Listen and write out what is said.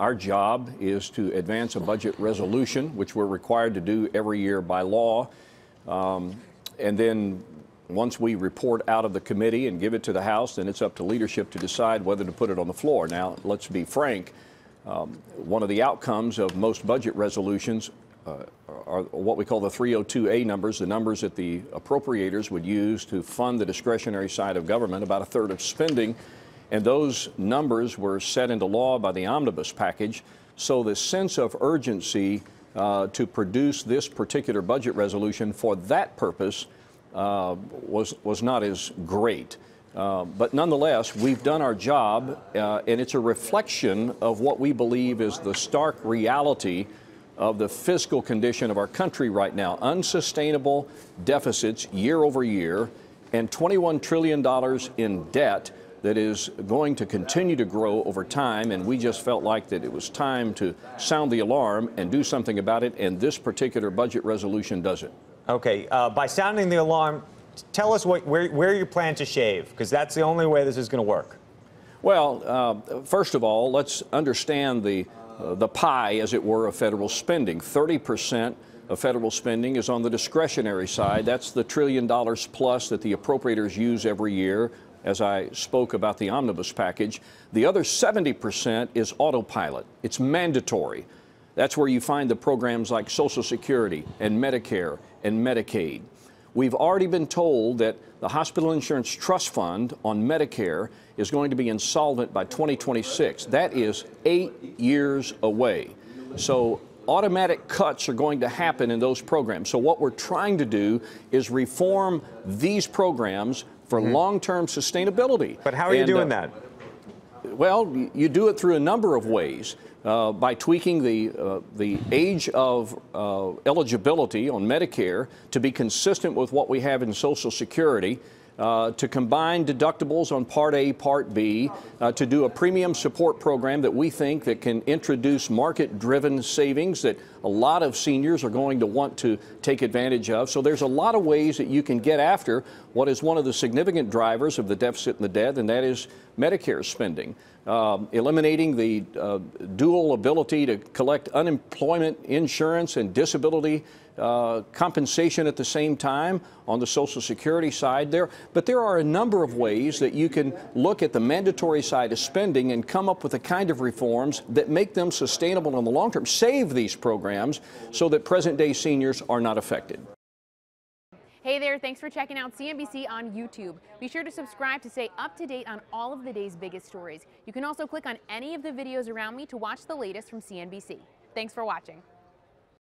Our job is to advance a budget resolution, which we're required to do every year by law. And then once we report out of the committee and give it to the House, then it's up to leadership to decide whether to put it on the floor. Now, let's be frank. One of the outcomes of most budget resolutions are what we call the 302A numbers, the numbers that the appropriators would use to fund the discretionary side of government, about a third of spending. And those numbers were set into law by the omnibus package. So the sense of urgency to produce this particular budget resolution for that purpose was not as great. But nonetheless, we've done our job, and it's a reflection of what we believe is the stark reality of the fiscal condition of our country right now. Unsustainable deficits year over year, and $21 trillion in debt that is going to continue to grow over time, and we just felt like that it was time to sound the alarm and do something about it, and this particular budget resolution does it. Okay, by sounding the alarm, tell us where you plan to shave, because that's the only way this is going to work. Well, first of all, let's understand the pie, as it were, of federal spending. 30% of federal spending is on the discretionary side. That's the $1 trillion plus that the appropriators use every year, as I spoke about the omnibus package. The other 70% is autopilot. It's mandatory. That's where you find the programs like Social Security and Medicare and Medicaid. We've already been told that the Hospital Insurance Trust Fund on Medicare is going to be insolvent by 2026. That is 8 years away. So automatic cuts are going to happen in those programs. So what we're trying to do is reform these programs for long-term sustainability. But how are you doing that? Well, you do it through a number of ways. By tweaking the age of eligibility on Medicare to be consistent with what we have in Social Security, to combine deductibles on Part A, Part B, to do a premium support program that we think that can introduce market-driven savings that a lot of seniors are going to want to take advantage of. So there's a lot of ways that you can get after what is one of the significant drivers of the deficit and the debt, and that is Medicare spending. Eliminating the dual ability to collect unemployment insurance and disability compensation at the same time on the Social Security side there. But there are a number of ways that you can look at the mandatory side of spending and come up with the kind of reforms that make them sustainable in the long term, save these programs so that present-day seniors are not affected. Hey there, thanks for checking out CNBC on YouTube. Be sure to subscribe to stay up to date on all of the day's biggest stories. You can also click on any of the videos around me to watch the latest from CNBC. Thanks for watching.